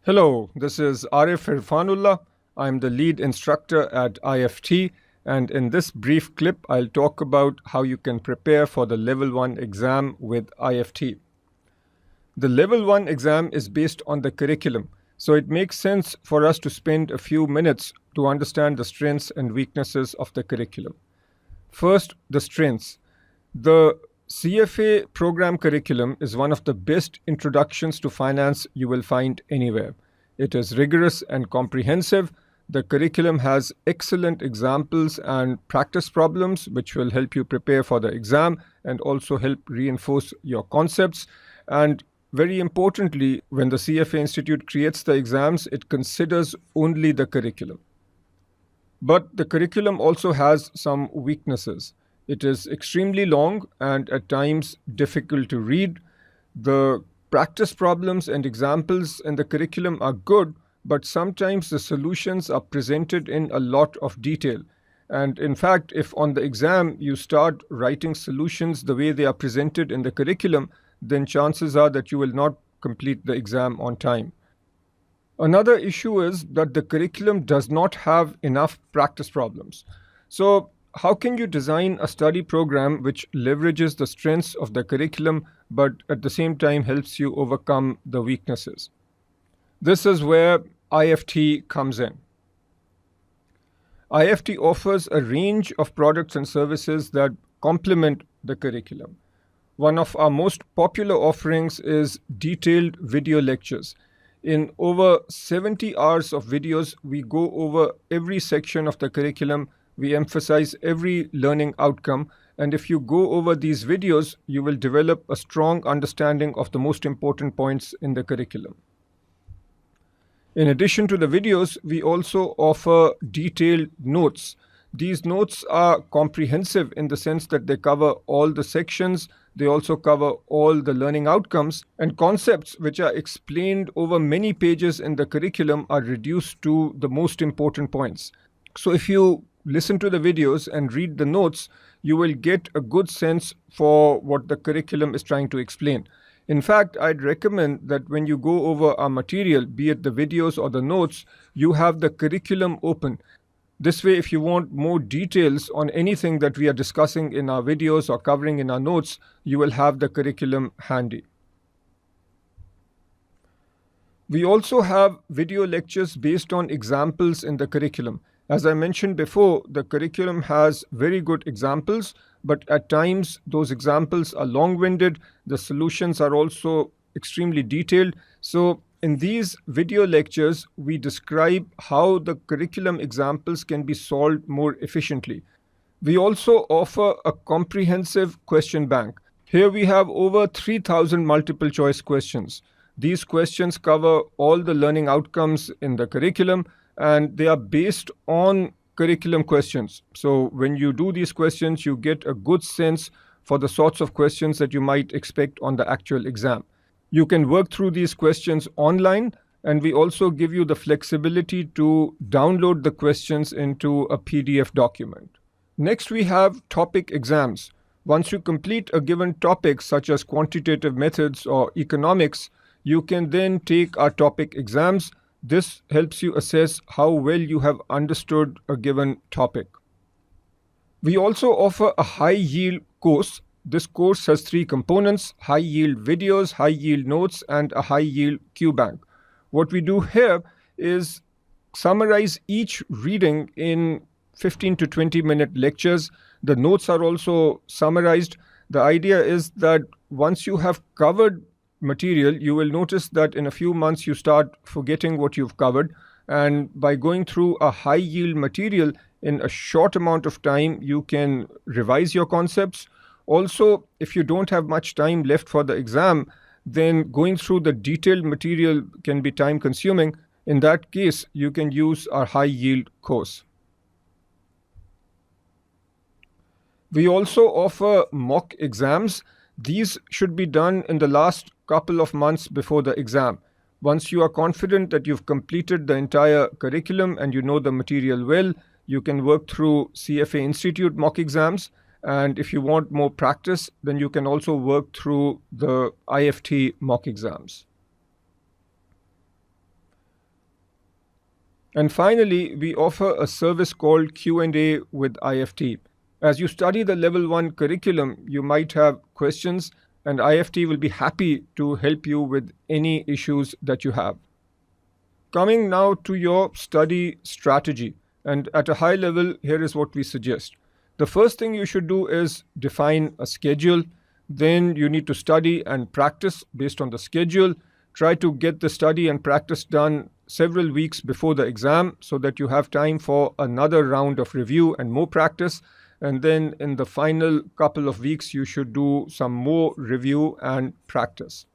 Hello, this is Arif Irfanullah. I'm the lead instructor at IFT, and in this brief clip, I'll talk about how you can prepare for the Level I exam with IFT. The Level I exam is based on the curriculum, so it makes sense for us to spend a few minutes to understand the strengths and weaknesses of the curriculum. First, the strengths. The CFA program curriculum is one of the best introductions to finance you will find anywhere. It is rigorous and comprehensive. The curriculum has excellent examples and practice problems which will help you prepare for the exam and also help reinforce your concepts. And very importantly, when the CFA Institute creates the exams, it considers only the curriculum. But the curriculum also has some weaknesses. It is extremely long and at times difficult to read. The practice problems and examples in the curriculum are good, but sometimes the solutions are presented in a lot of detail. And in fact, if on the exam you start writing solutions the way they are presented in the curriculum, then chances are that you will not complete the exam on time. Another issue is that the curriculum does not have enough practice problems. So, how can you design a study program which leverages the strengths of the curriculum but at the same time helps you overcome the weaknesses? This is where IFT comes in. IFT offers a range of products and services that complement the curriculum. One of our most popular offerings is detailed video lectures. In over 70 hours of videos, we go over every section of the curriculum. We emphasize every learning outcome. And if you go over these videos, you will develop a strong understanding of the most important points in the curriculum. In addition to the videos, we also offer detailed notes. These notes are comprehensive in the sense that they cover all the sections. They also cover all the learning outcomes, and concepts which are explained over many pages in the curriculum are reduced to the most important points. So if you listen to the videos and read the notes, you will get a good sense for what the curriculum is trying to explain. In fact, I'd recommend that when you go over our material, be it the videos or the notes, you have the curriculum open. This way, if you want more details on anything that we are discussing in our videos or covering in our notes, you will have the curriculum handy. We also have video lectures based on examples in the curriculum. As I mentioned before, the curriculum has very good examples, but at times those examples are long-winded. The solutions are also extremely detailed. So in these video lectures, we describe how the curriculum examples can be solved more efficiently. We also offer a comprehensive question bank. Here we have over 3,000 multiple choice questions. These questions cover all the learning outcomes in the curriculum, and they are based on curriculum questions. So when you do these questions, you get a good sense for the sorts of questions that you might expect on the actual exam. You can work through these questions online, and we also give you the flexibility to download the questions into a PDF document. Next, we have topic exams. Once you complete a given topic, such as quantitative methods or economics, you can then take our topic exams. This helps you assess how well you have understood a given topic. We also offer a high-yield course. This course has 3 components: high-yield videos, high-yield notes, and a high-yield Q bank. What we do here is summarize each reading in 15 to 20-minute lectures. The notes are also summarized. The idea is that once you have covered material, you will notice that in a few months you start forgetting what you've covered. And by going through a high-yield material in a short amount of time, you can revise your concepts. Also, if you don't have much time left for the exam, then going through the detailed material can be time-consuming. In that case, you can use our high-yield course. We also offer mock exams. These should be done in the last couple of months before the exam. Once you are confident that you've completed the entire curriculum and you know the material well, you can work through CFA Institute mock exams. And if you want more practice, then you can also work through the IFT mock exams. And finally, we offer a service called Q&A with IFT. As you study the Level 1 curriculum, you might have questions, and IFT will be happy to help you with any issues that you have. Coming now to your study strategy, and at a high level, here is what we suggest. The first thing you should do is define a schedule. Then you need to study and practice based on the schedule. Try to get the study and practice done several weeks before the exam so that you have time for another round of review and more practice. And then in the final couple of weeks, you should do some more review and practice.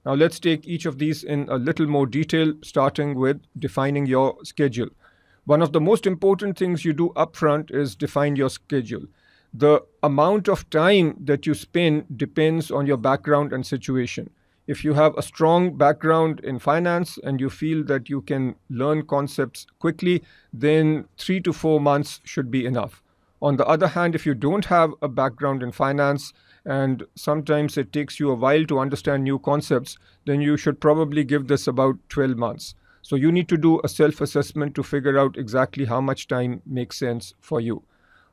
Now let's take each of these in a little more detail, starting with defining your schedule. One of the most important things you do upfront is define your schedule. The amount of time that you spend depends on your background and situation. If you have a strong background in finance and you feel that you can learn concepts quickly, then 3 to 4 months should be enough. On the other hand, if you don't have a background in finance and sometimes it takes you a while to understand new concepts, then you should probably give this about 12 months. So you need to do a self-assessment to figure out exactly how much time makes sense for you.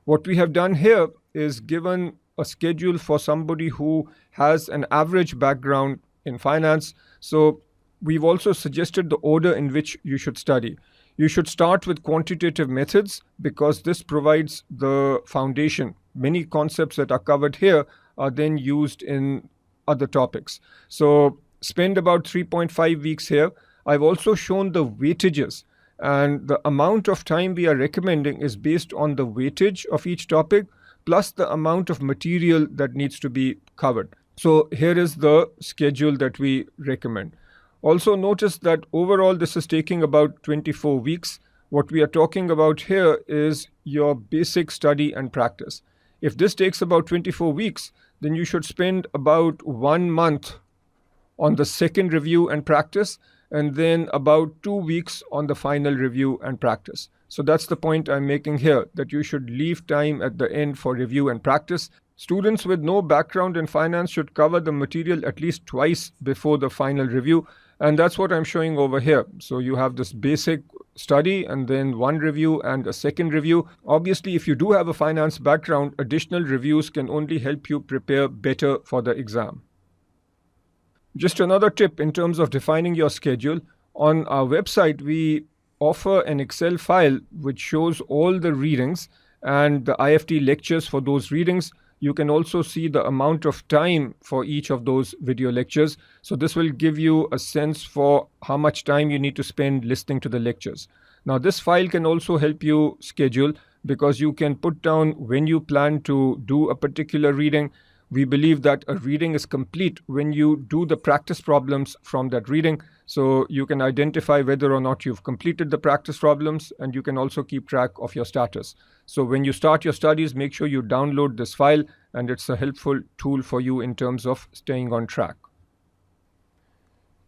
What we have done here is given a schedule for somebody who has an average background in finance. So we've also suggested the order in which you should study. You should start with quantitative methods because this provides the foundation. Many concepts that are covered here are then used in other topics. So spend about 3.5 weeks here. I've also shown the weightages, and the amount of time we are recommending is based on the weightage of each topic plus the amount of material that needs to be covered. So here is the schedule that we recommend. Also notice that overall this is taking about 24 weeks. What we are talking about here is your basic study and practice. If this takes about 24 weeks, then you should spend about 1 month on the second review and practice, and then about 2 weeks on the final review and practice. So that's the point I'm making here, that you should leave time at the end for review and practice. Students with no background in finance should cover the material at least twice before the final review, and that's what I'm showing over here. So you have this basic study and then one review and a second review. Obviously, if you do have a finance background, additional reviews can only help you prepare better for the exam. Just another tip in terms of defining your schedule. On our website, we offer an Excel file which shows all the readings and the IFT lectures for those readings. You can also see the amount of time for each of those video lectures. So this will give you a sense for how much time you need to spend listening to the lectures. Now this file can also help you schedule because you can put down when you plan to do a particular reading. We believe that a reading is complete when you do the practice problems from that reading. So you can identify whether or not you've completed the practice problems, and you can also keep track of your status. So when you start your studies, make sure you download this file, and it's a helpful tool for you in terms of staying on track.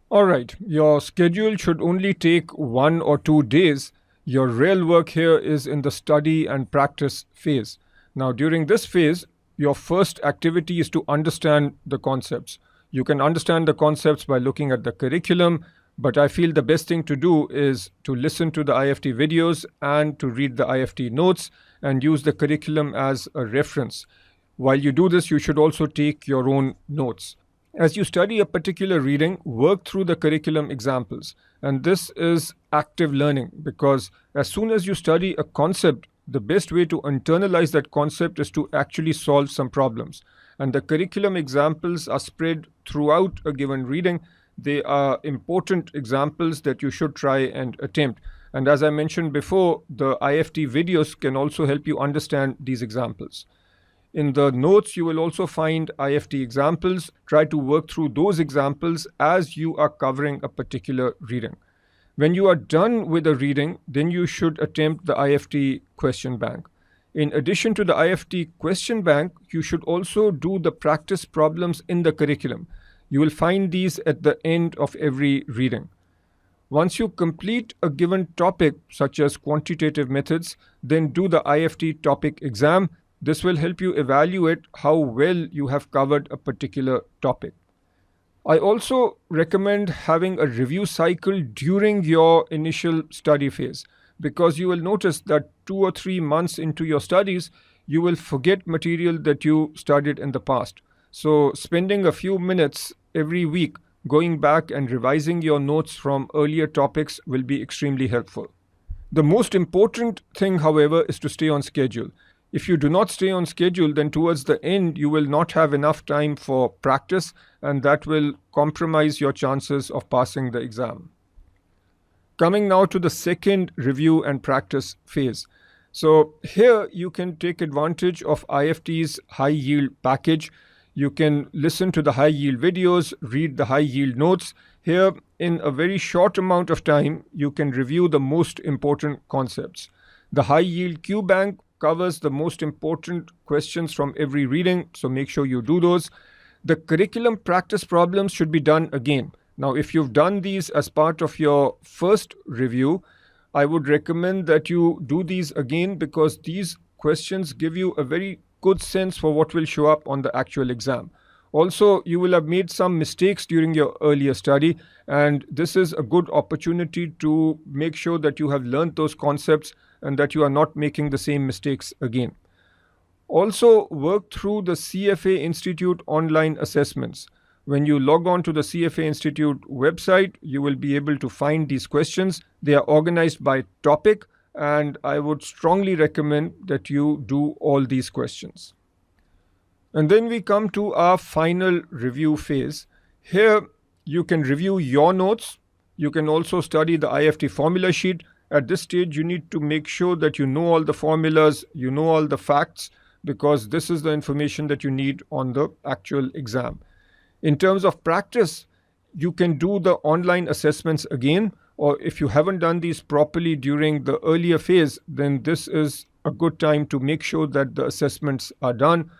All right, your schedule should only take 1 or 2 days. Your real work here is in the study and practice phase. Now, during this phase, your first activity is to understand the concepts. You can understand the concepts by looking at the curriculum, but I feel the best thing to do is to listen to the IFT videos and to read the IFT notes and use the curriculum as a reference. While you do this, you should also take your own notes. As you study a particular reading, work through the curriculum examples. And this is active learning because as soon as you study a concept, the best way to internalize that concept is to actually solve some problems. And the curriculum examples are spread throughout a given reading. They are important examples that you should try and attempt. And as I mentioned before, the IFT videos can also help you understand these examples. In the notes, you will also find IFT examples. Try to work through those examples as you are covering a particular reading. When you are done with a reading, then you should attempt the IFT question bank. In addition to the IFT question bank, you should also do the practice problems in the curriculum. You will find these at the end of every reading. Once you complete a given topic, such as quantitative methods, then do the IFT topic exam. This will help you evaluate how well you have covered a particular topic. I also recommend having a review cycle during your initial study phase, because you will notice that 2 or 3 months into your studies, you will forget material that you studied in the past. So, spending a few minutes every week going back and revising your notes from earlier topics will be extremely helpful. The most important thing, however, is to stay on schedule. If you do not stay on schedule, then towards the end, you will not have enough time for practice, and that will compromise your chances of passing the exam. Coming now to the second review and practice phase. So here you can take advantage of IFT's high yield package. You can listen to the high yield videos, read the high yield notes. Here, in a very short amount of time, you can review the most important concepts. The high yield Q bank covers the most important questions from every reading, so make sure you do those. The curriculum practice problems should be done again. Now, if you've done these as part of your first review, I would recommend that you do these again, because these questions give you a very good sense for what will show up on the actual exam. Also, you will have made some mistakes during your earlier study, and this is a good opportunity to make sure that you have learned those concepts and that you are not making the same mistakes again. Also, work through the CFA Institute online assessments. When you log on to the CFA Institute website, you will be able to find these questions. They are organized by topic, and I would strongly recommend that you do all these questions. And then we come to our final review phase. Here, you can review your notes. You can also study the IFT formula sheet. At this stage, you need to make sure that you know all the formulas, you know all the facts, because this is the information that you need on the actual exam. In terms of practice, you can do the online assessments again, or if you haven't done these properly during the earlier phase, then this is a good time to make sure that the assessments are done.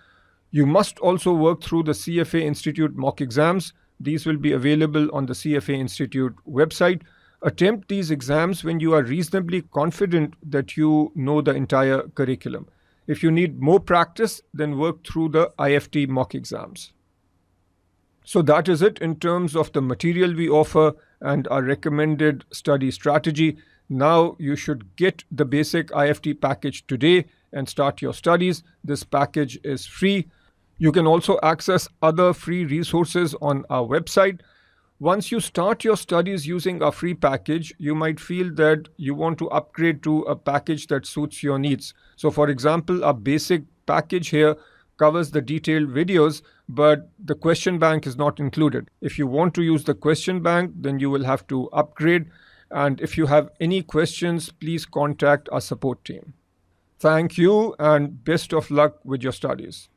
You must also work through the CFA Institute mock exams. These will be available on the CFA Institute website. Attempt these exams when you are reasonably confident that you know the entire curriculum. If you need more practice, then work through the IFT mock exams. So that is it in terms of the material we offer and our recommended study strategy. Now you should get the basic IFT package today and start your studies. This package is free. You can also access other free resources on our website. Once you start your studies using our free package, you might feel that you want to upgrade to a package that suits your needs. So for example, our basic package here covers the detailed videos, but the question bank is not included. If you want to use the question bank, then you will have to upgrade. And if you have any questions, please contact our support team. Thank you and best of luck with your studies.